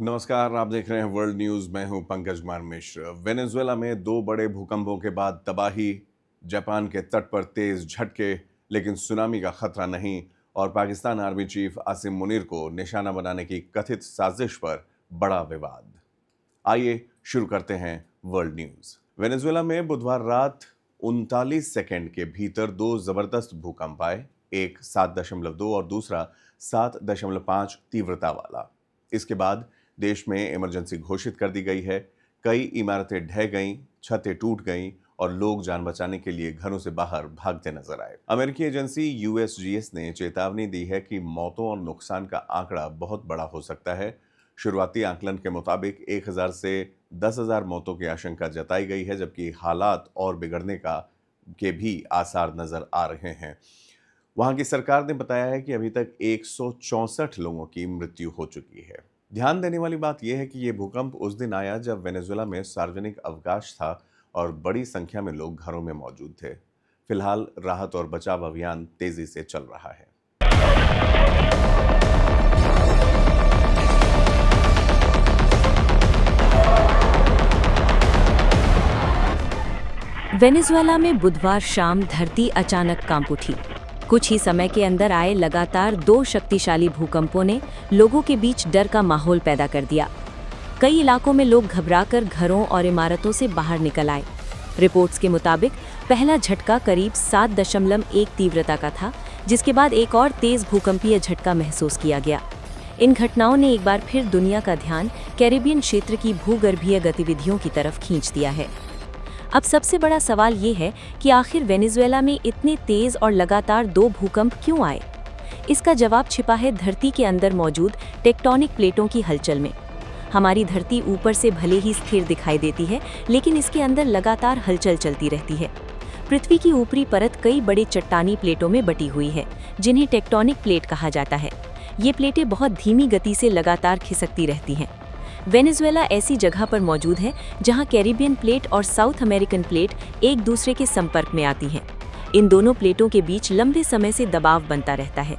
नमस्कार, आप देख रहे हैं वर्ल्ड न्यूज़। मैं हूं पंकज कुमार मिश्र। वेनेजुएला में दो बड़े भूकंपों के बाद तबाही, जापान के तट पर तेज झटके, लेकिन सुनामी का खतरा नहीं, और पाकिस्तान आर्मी चीफ आसिम मुनीर को निशाना बनाने की कथित साजिश पर बड़ा विवाद। आइए शुरू करते हैं वर्ल्ड न्यूज़। वेनेजुएला में बुधवार रात 39 सेकंड के भीतर दो जबरदस्त भूकंप आए, एक 7.2 और दूसरा 7.5 तीव्रता वाला। इसके बाद देश में इमरजेंसी घोषित कर दी गई है। कई इमारतें ढह गईं, छतें टूट गईं और लोग जान बचाने के लिए घरों से बाहर भागते नजर आए। अमेरिकी एजेंसी यूएसजीएस ने चेतावनी दी है कि मौतों और नुकसान का आंकड़ा बहुत बड़ा हो सकता है। शुरुआती आकलन के मुताबिक 1000 से 10,000 मौतों की आशंका जताई गई है, जबकि हालात और बिगड़ने के भी आसार नजर आ रहे हैं। वहां की सरकार ने बताया है कि अभी तक 164 लोगों की मृत्यु हो चुकी है। ध्यान देने वाली बात यह है कि यह भूकंप उस दिन आया जब वेनेजुएला में सार्वजनिक अवकाश था और बड़ी संख्या में लोग घरों में मौजूद थे। फिलहाल राहत और बचाव अभियान तेजी से चल रहा है। वेनेजुएला में बुधवार शाम धरती अचानक कांप उठी। कुछ ही समय के अंदर आए लगातार दो शक्तिशाली भूकंपों ने लोगों के बीच डर का माहौल पैदा कर दिया। कई इलाकों में लोग घबराकर घरों और इमारतों से बाहर निकल आए। रिपोर्ट्स के मुताबिक पहला झटका करीब 7.1 तीव्रता का था, जिसके बाद एक और तेज भूकंपीय झटका महसूस किया गया। इन घटनाओं ने एक बार फिर दुनिया का ध्यान कैरिबियन क्षेत्र की भूगर्भीय गतिविधियों की तरफ खींच दिया है। अब सबसे बड़ा सवाल ये है कि आखिर वेनेजुएला में इतने तेज और लगातार दो भूकंप क्यों आए? इसका जवाब छिपा है धरती के अंदर मौजूद टेक्टोनिक प्लेटों की हलचल में। हमारी धरती ऊपर से भले ही स्थिर दिखाई देती है, लेकिन इसके अंदर लगातार हलचल चलती रहती है। पृथ्वी की ऊपरी परत कई बड़े चट्टानी प्लेटों में बटी हुई है, जिन्हें टेक्टोनिक प्लेट कहा जाता है। ये प्लेटें बहुत धीमी गति से लगातार खिसकती रहती हैं। वेनेजुएला ऐसी जगह पर मौजूद है जहां कैरिबियन प्लेट और साउथ अमेरिकन प्लेट एक दूसरे के संपर्क में आती हैं। इन दोनों प्लेटों के बीच लंबे समय से दबाव बनता रहता है।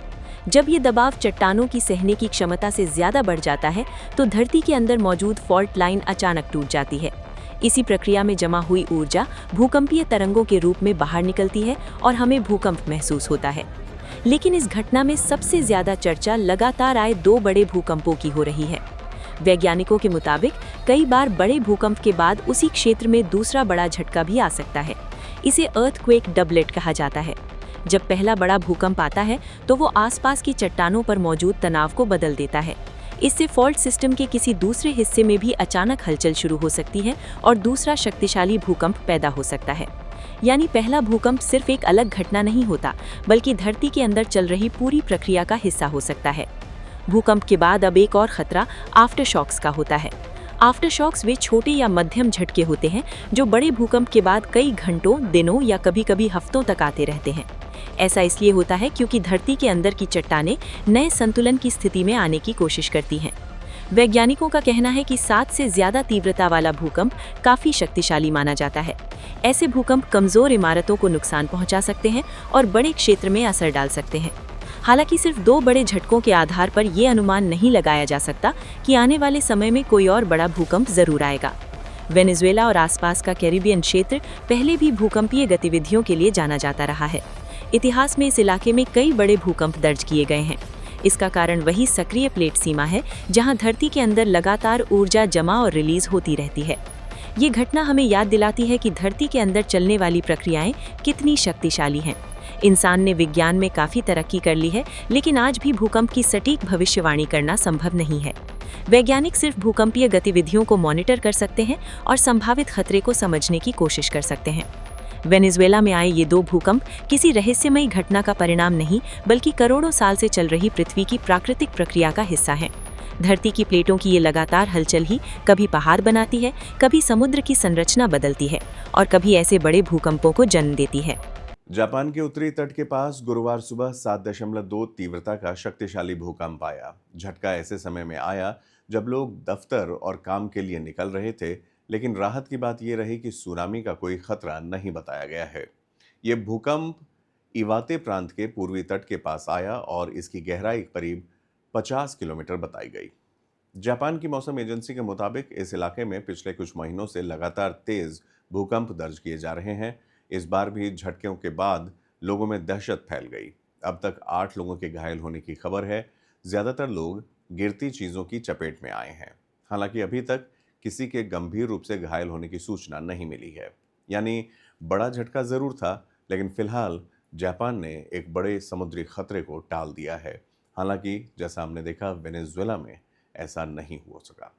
जब ये दबाव चट्टानों की सहने की क्षमता से ज्यादा बढ़ जाता है, तो धरती के अंदर मौजूद फॉल्ट लाइन अचानक टूट जाती है। इसी प्रक्रिया में जमा हुई ऊर्जा भूकंपीय तरंगों के रूप में बाहर निकलती है और हमें भूकंप महसूस होता है। लेकिन इस घटना में सबसे ज्यादा चर्चा लगातार आए दो बड़े भूकंपों की हो रही है। वैज्ञानिकों के मुताबिक कई बार बड़े भूकंप के बाद उसी क्षेत्र में दूसरा बड़ा झटका भी आ सकता है। इसे अर्थक्वेक डबलेट कहा जाता है। जब पहला बड़ा भूकंप आता है, तो वो आसपास की चट्टानों पर मौजूद तनाव को बदल देता है। इससे फॉल्ट सिस्टम के किसी दूसरे हिस्से में भी अचानक हलचल शुरू हो सकती है और दूसरा शक्तिशाली भूकंप पैदा हो सकता है। यानी पहला भूकंप सिर्फ एक अलग घटना नहीं होता, बल्कि धरती के अंदर चल रही पूरी प्रक्रिया का हिस्सा हो सकता है। भूकंप के बाद अब एक और खतरा आफ्टर शॉक्स का होता है। आफ्टर शॉक्स वे छोटे या मध्यम झटके होते हैं जो बड़े भूकंप के बाद कई घंटों, दिनों या कभी-कभी हफ्तों तक आते रहते हैं। ऐसा इसलिए होता है क्योंकि धरती के अंदर की चट्टानें नए संतुलन की स्थिति में आने की कोशिश करती हैं। वैज्ञानिकों का कहना है कि 7 से ज्यादा तीव्रता वाला भूकंप काफी शक्तिशाली माना जाता है। ऐसे भूकंप कमजोर इमारतों को नुकसान पहुंचा सकते हैं और बड़े क्षेत्र में असर डाल सकते हैं। हालांकि सिर्फ दो बड़े झटकों के आधार पर यह अनुमान नहीं लगाया जा सकता कि आने वाले समय में कोई और बड़ा भूकंप जरूर आएगा। वेनेजुएला और आसपास का कैरिबियन क्षेत्र पहले भी भूकंपीय गतिविधियों के लिए जाना जाता रहा है। इतिहास में इस इलाके में कई बड़े भूकंप दर्ज किए गए हैं। इसका कारण वही सक्रिय प्लेट सीमा है, जहां धरती के अंदर लगातार ऊर्जा जमा और रिलीज होती रहती है। ये घटना हमें याद दिलाती है कि धरती के अंदर चलने वाली प्रक्रियाएं कितनी शक्तिशाली हैं। इंसान ने विज्ञान में काफी तरक्की कर ली है, लेकिन आज भी भूकंप की सटीक भविष्यवाणी करना संभव नहीं है। वैज्ञानिक सिर्फ भूकंपीय गतिविधियों को मॉनिटर कर सकते हैं और संभावित खतरे को समझने की कोशिश कर सकते हैं। वेनेजुएला में आए ये दो भूकंप किसी रहस्यमयी घटना का परिणाम नहीं, बल्कि करोड़ों साल से चल रही पृथ्वी की प्राकृतिक प्रक्रिया का हिस्सा है। धरती की प्लेटों की ये लगातार हलचल ही कभी पहाड़ बनाती है, कभी समुद्र की संरचना बदलती है और कभी ऐसे बड़े भूकंपों को जन्म देती है। जापान के उत्तरी तट के पास गुरुवार सुबह 7.2 तीव्रता का शक्तिशाली भूकंप आया। झटका ऐसे समय में आया जब लोग दफ्तर और काम के लिए निकल रहे थे, लेकिन राहत की बात यह रही कि सुनामी का कोई खतरा नहीं बताया गया है। यह भूकंप इवाते प्रांत के पूर्वी तट के पास आया और इसकी गहराई करीब 50 किलोमीटर बताई गई। जापान की मौसम एजेंसी के मुताबिक इस इलाके में पिछले कुछ महीनों से लगातार तेज भूकंप दर्ज किए जा रहे हैं। इस बार भी झटकों के बाद लोगों में दहशत फैल गई। अब तक 8 लोगों के घायल होने की खबर है। ज्यादातर लोग गिरती चीजों की चपेट में आए हैं। हालांकि अभी तक किसी के गंभीर रूप से घायल होने की सूचना नहीं मिली है। यानी बड़ा झटका जरूर था, लेकिन फिलहाल जापान ने एक बड़े समुद्री खतरे को टाल दिया है। हालांकि जैसा हमने देखा, वेनेजुएला में ऐसा नहीं हो सका।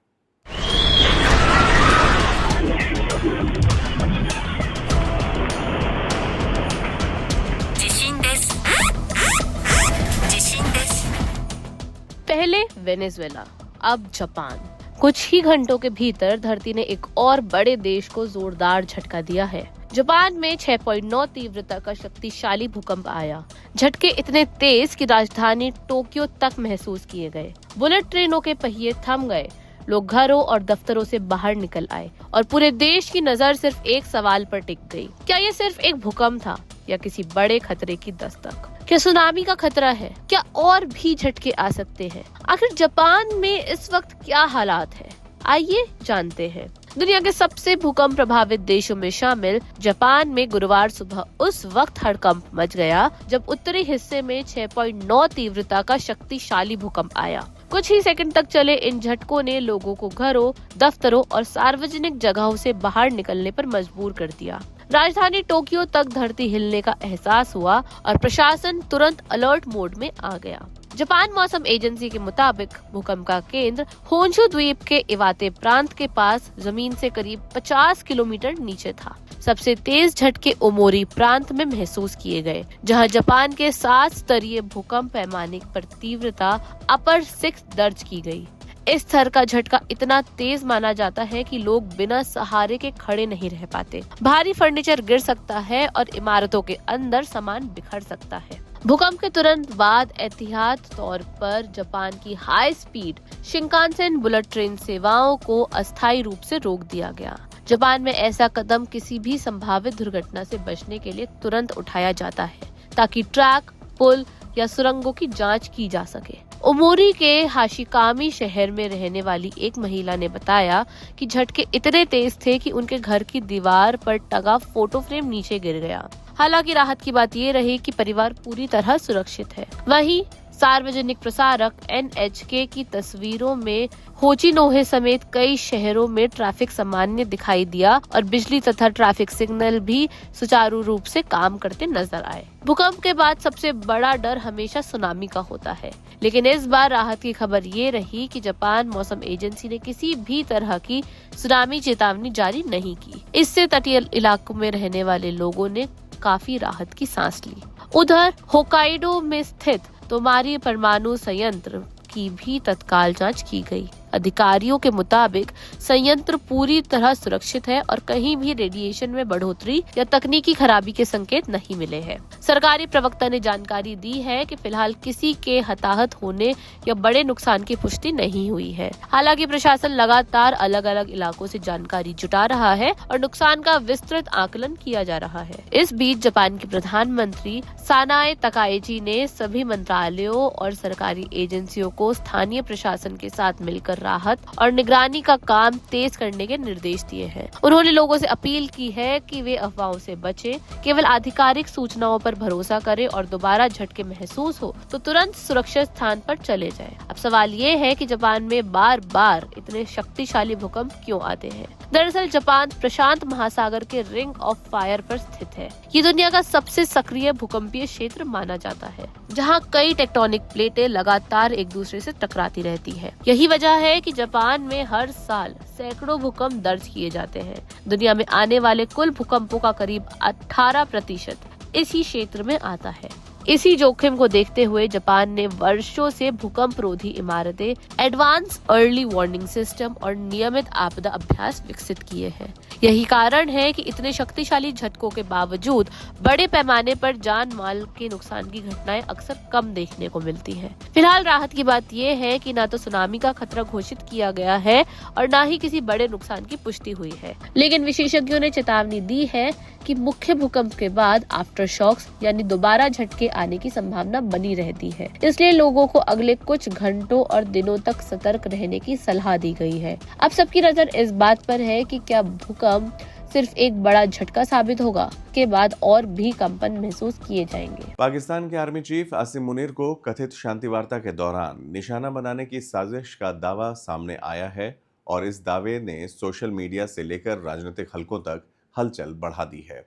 पहले वेनेजुएला, अब जापान। कुछ ही घंटों के भीतर धरती ने एक और बड़े देश को जोरदार झटका दिया है। जापान में 6.9 तीव्रता का शक्तिशाली भूकंप आया। झटके इतने तेज कि राजधानी टोक्यो तक महसूस किए गए। बुलेट ट्रेनों के पहिए थम गए। लोग घरों और दफ्तरों से बाहर निकल आए और पूरे देश की नजर सिर्फ एक सवाल पर टिक गई। क्या ये सिर्फ एक भूकंप था या किसी बड़े खतरे की दस्तक? क्या सुनामी का खतरा है? क्या और भी झटके आ सकते हैं? आखिर जापान में इस वक्त क्या हालात है? आइए जानते हैं। दुनिया के सबसे भूकंप प्रभावित देशों में शामिल जापान में गुरुवार सुबह उस वक्त हड़कंप मच गया जब उत्तरी हिस्से में 6.9 तीव्रता का शक्तिशाली भूकंप आया। कुछ ही सेकंड तक चले इन झटकों ने लोगों को घरों, दफ्तरों और सार्वजनिक जगहों से बाहर निकलने पर मजबूर कर दिया। राजधानी टोक्यो तक धरती हिलने का एहसास हुआ और प्रशासन तुरंत अलर्ट मोड में आ गया। जापान मौसम एजेंसी के मुताबिक भूकंप का केंद्र होंशु द्वीप के इवाते प्रांत के पास जमीन से करीब 50 किलोमीटर नीचे था। सबसे तेज झटके ओमोरी प्रांत में महसूस किए गए, जहां जापान के 7 स्तरीय भूकंप पैमाने पर तीव्रता अपर 6 दर्ज की गई। इस स्तर का झटका इतना तेज माना जाता है कि लोग बिना सहारे के खड़े नहीं रह पाते। भारी फर्नीचर गिर सकता है और इमारतों के अंदर सामान बिखर सकता है। भूकंप के तुरंत बाद एहतियात तौर पर जापान की high speed Shinkansen bullet train सेवाओं को अस्थायी रूप से रोक दिया गया। जापान में ऐसा कदम किसी भी संभावित दुर्घटना से बचने के लिए तुरंत उठाया जाता है, ताकि ट्रैक, पुल या सुरंगों की जांच की जा सके। ओमोरी के हाशिकामी शहर में रहने वाली एक महिला ने बताया कि झटके इतने तेज थे कि उनके घर की दीवार पर टंगा फोटो फ्रेम नीचे गिर गया। हालांकि राहत की बात ये रही कि परिवार पूरी तरह सुरक्षित है। वहीं सार्वजनिक प्रसारक NHK की तस्वीरों में होचिनोहे समेत कई शहरों में ट्रैफिक सामान्य दिखाई दिया और बिजली तथा ट्रैफिक सिग्नल भी सुचारू रूप से काम करते नजर आए। भूकंप के बाद सबसे बड़ा डर हमेशा सुनामी का होता है, लेकिन इस बार राहत की खबर ये रही कि जापान मौसम एजेंसी ने किसी भी तरह की सुनामी चेतावनी जारी नहीं की। इससे तटीय इलाकों में रहने वाले लोगों ने काफी राहत की सांस ली। उधर होकाइडो में स्थित तोमारी परमाणु संयंत्र की भी तत्काल जांच की गई। अधिकारियों के मुताबिक संयंत्र पूरी तरह सुरक्षित है और कहीं भी रेडिएशन में बढ़ोतरी या तकनीकी खराबी के संकेत नहीं मिले हैं। सरकारी प्रवक्ता ने जानकारी दी है कि फिलहाल किसी के हताहत होने या बड़े नुकसान की पुष्टि नहीं हुई है। हालांकि प्रशासन लगातार अलग अलग इलाकों से जानकारी जुटा रहा है और नुकसान का विस्तृत आकलन किया जा रहा है। इस बीच जापान के प्रधानमंत्री सानाए तकाएची ने सभी मंत्रालयों और सरकारी एजेंसियों को स्थानीय प्रशासन के साथ मिलकर राहत और निगरानी का काम तेज करने के निर्देश दिए हैं। उन्होंने लोगों से अपील की है कि वे अफवाहों से बचें, केवल आधिकारिक सूचनाओं पर भरोसा करें और दोबारा झटके महसूस हो तो तुरंत सुरक्षित स्थान पर चले जाएं। अब सवाल ये है कि जापान में बार बार इतने शक्तिशाली भूकंप क्यों आते हैं? दरअसल जापान प्रशांत महासागर के रिंग ऑफ फायर पर स्थित है। ये दुनिया का सबसे सक्रिय भूकंपीय क्षेत्र माना जाता है, जहाँ कई टेक्टोनिक प्लेटें लगातार एक दूसरे से टकराती रहती है। यही वजह है कि जापान में हर साल सैकड़ों भूकंप दर्ज किए जाते हैं। दुनिया में आने वाले कुल भूकंपों का करीब 18% इसी क्षेत्र में आता है। इसी जोखिम को देखते हुए जापान ने वर्षों से भूकंप रोधी इमारतें, एडवांस अर्ली वार्निंग सिस्टम और नियमित आपदा अभ्यास विकसित किए हैं। यही कारण है कि इतने शक्तिशाली झटकों के बावजूद बड़े पैमाने पर जान माल के नुकसान की घटनाएं अक्सर कम देखने को मिलती हैं। फिलहाल राहत की बात यह है कि न तो सुनामी का खतरा घोषित किया गया है और न ही किसी बड़े नुकसान की पुष्टि हुई है। लेकिन विशेषज्ञों ने चेतावनी दी है कि मुख्य भूकंप के बाद आफ्टर शॉक्स यानी दोबारा झटके आने की संभावना बनी रहती है। इसलिए लोगों को अगले कुछ घंटों और दिनों तक सतर्क रहने की सलाह दी गई है। अब सबकी नजर इस बात पर है कि क्या भूकंप सिर्फ एक बड़ा झटका साबित होगा के बाद और भी कंपन महसूस किए जाएंगे। पाकिस्तान के आर्मी चीफ आसिम मुनीर को कथित शांति वार्ता के दौरान निशाना बनाने की साजिश का दावा सामने आया है और इस दावे ने सोशल मीडिया से लेकर राजनीतिक हलकों तक हलचल बढ़ा दी है।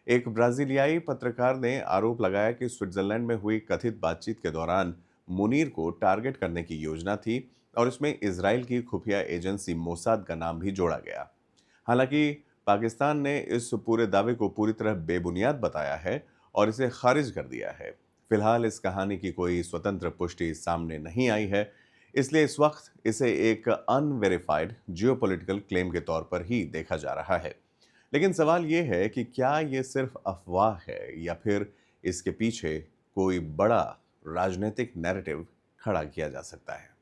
एक ब्राजीलियाई पत्रकार ने आरोप लगाया कि स्विट्जरलैंड में हुई कथित बातचीत के दौरान मुनीर को टारगेट करने की योजना थी और इसमें इजराइल की खुफिया एजेंसी मोसाद का नाम भी जोड़ा गया। हालांकि पाकिस्तान ने इस पूरे दावे को पूरी तरह बेबुनियाद बताया है और इसे खारिज कर दिया है। फिलहाल इस कहानी की कोई स्वतंत्र पुष्टि सामने नहीं आई है, इसलिए इस वक्त इसे एक अनवेरिफाइड जियोपॉलिटिकल क्लेम के तौर पर ही देखा जा रहा है। लेकिन सवाल ये है कि क्या ये सिर्फ अफवाह है या फिर इसके पीछे कोई बड़ा राजनीतिक नैरेटिव खड़ा किया जा सकता है।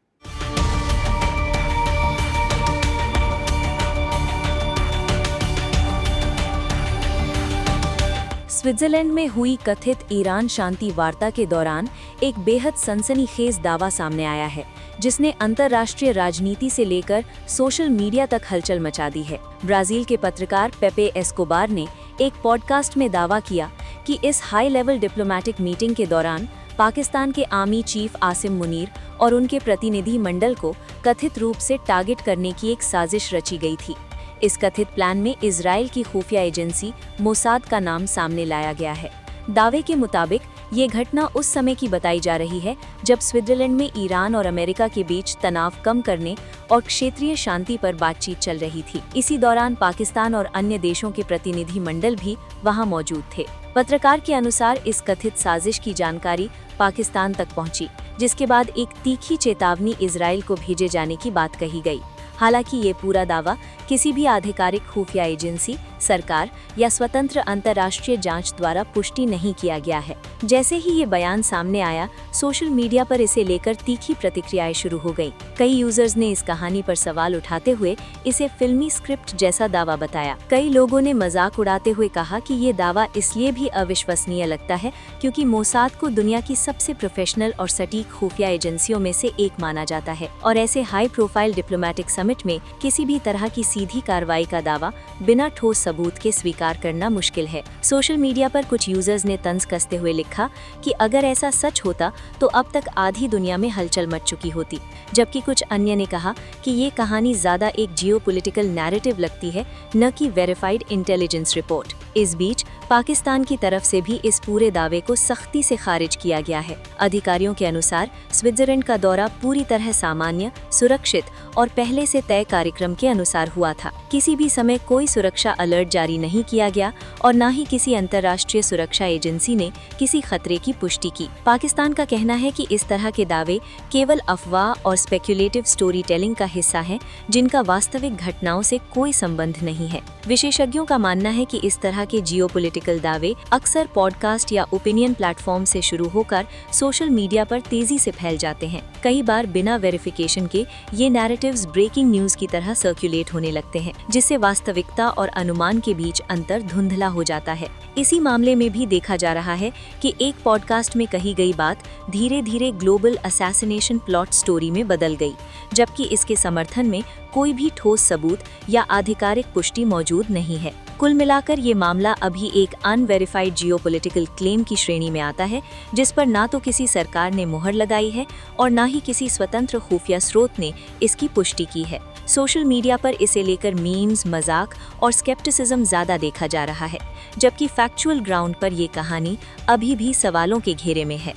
स्विट्जरलैंड में हुई कथित ईरान शांति वार्ता के दौरान एक बेहद सनसनीखेज दावा सामने आया है, जिसने अंतर्राष्ट्रीय राजनीति से लेकर सोशल मीडिया तक हलचल मचा दी है। ब्राजील के पत्रकार पेपे एस्कोबार ने एक पॉडकास्ट में दावा किया कि इस हाई लेवल डिप्लोमेटिक मीटिंग के दौरान पाकिस्तान के आर्मी चीफ आसिम मुनीर और उनके प्रतिनिधि मंडल को कथित रूप से टारगेट करने की एक साजिश रची गई थी। इस कथित प्लान में इजराइल की खुफिया एजेंसी मोसाद का नाम सामने लाया गया है। दावे के मुताबिक ये घटना उस समय की बताई जा रही है जब स्विट्जरलैंड में ईरान और अमेरिका के बीच तनाव कम करने और क्षेत्रीय शांति पर बातचीत चल रही थी। इसी दौरान पाकिस्तान और अन्य देशों के प्रतिनिधि मंडल भी वहां मौजूद थे। पत्रकार के अनुसार इस कथित साजिश की जानकारी पाकिस्तान तक पहुंची, जिसके बाद एक तीखी चेतावनी इजराइल को भेजे जाने की बात कही गई। हालांकि ये पूरा दावा किसी भी आधिकारिक खुफिया एजेंसी, सरकार या स्वतंत्र अंतर्राष्ट्रीय जांच द्वारा पुष्टि नहीं किया गया है। जैसे ही ये बयान सामने आया, सोशल मीडिया पर इसे लेकर तीखी प्रतिक्रियाएं शुरू हो गई। कई यूजर्स ने इस कहानी पर सवाल उठाते हुए इसे फिल्मी स्क्रिप्ट जैसा दावा बताया। कई लोगों ने मजाक उड़ाते हुए कहा कि ये दावा इसलिए भी अविश्वसनीय लगता है क्योंकि मोसाद को दुनिया की सबसे प्रोफेशनल और सटीक खुफिया एजेंसियों में से एक माना जाता है और ऐसे हाई प्रोफाइल डिप्लोमेटिक समिट में किसी भी तरह की सीधी कार्रवाई का दावा बिना ठोस सबूत के स्वीकार करना मुश्किल है। सोशल मीडिया पर कुछ यूजर्स ने तंज कसते हुए लिखा कि अगर ऐसा सच होता तो अब तक आधी दुनिया में हलचल मच चुकी होती, जबकि कुछ अन्य ने कहा कि ये कहानी ज्यादा एक जियोपॉलिटिकल नैरेटिव लगती है, न कि वेरीफाइड इंटेलिजेंस रिपोर्ट। इस बीच पाकिस्तान की तरफ से भी इस पूरे दावे को सख्ती से खारिज किया गया है। अधिकारियों के अनुसार स्विट्जरलैंड का दौरा पूरी तरह सामान्य, सुरक्षित और पहले से तय कार्यक्रम के अनुसार हुआ था। किसी भी समय कोई सुरक्षा अलर्ट जारी नहीं किया गया और न ही किसी अंतर्राष्ट्रीय सुरक्षा एजेंसी ने किसी खतरे की पुष्टि की। पाकिस्तान का कहना है कि इस तरह के दावे केवल अफवाह और स्पेक्युलेटिव स्टोरी टेलिंग का हिस्सा हैं, जिनका वास्तविक घटनाओं से कोई संबंध नहीं है। विशेषज्ञों का मानना है कि इस तरह के जियोपॉलिटिकल दावे अक्सर पॉडकास्ट या ओपिनियन प्लेटफॉर्म से शुरू होकर सोशल मीडिया पर तेजी से फैल जाते हैं। कई बार बिना वेरिफिकेशन के ये नैरेटिव्स ब्रेकिंग न्यूज की तरह सर्कुलेट होने लगते हैं, जिससे वास्तविकता और अनुमान के बीच अंतर धुंधला हो जाता है। इसी मामले में भी देखा जा रहा है कि एक पॉडकास्ट में कही गई बात धीरे धीरे ग्लोबल असैसिनेशन प्लॉट स्टोरी में बदल गई, जबकि इसके समर्थन में कोई भी ठोस सबूत या आधिकारिक पुष्टि मौजूद नहीं है। कुल मिलाकर ये मामला अभी एक अनवेरिफाइड जियोपॉलिटिकल क्लेम की श्रेणी में आता है, जिस पर ना तो किसी सरकार ने मुहर लगाई है और ना ही किसी स्वतंत्र खुफिया स्रोत ने इसकी पुष्टि की है। सोशल मीडिया पर इसे लेकर मीम्स, मजाक और स्केप्टिसिज्म ज्यादा देखा जा रहा है, जबकि फैक्चुअल ग्राउंड पर ये कहानी अभी भी सवालों के घेरे में है।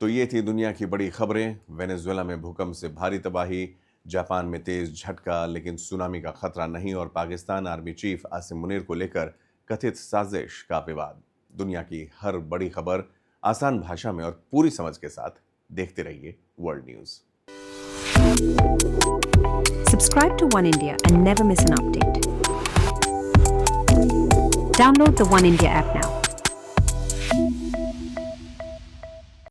तो ये थी दुनिया की बड़ी खबरें। वेनेजुएला में भूकंप से भारी तबाही, जापान में तेज झटका लेकिन सुनामी का खतरा नहीं और पाकिस्तान आर्मी चीफ आसिम मुनीर को लेकर कथित साजिश का विवाद। दुनिया की हर बड़ी खबर आसान भाषा में और पूरी समझ के साथ देखते रहिए world news. Subscribe to One India and never miss an update. Download the One India app now.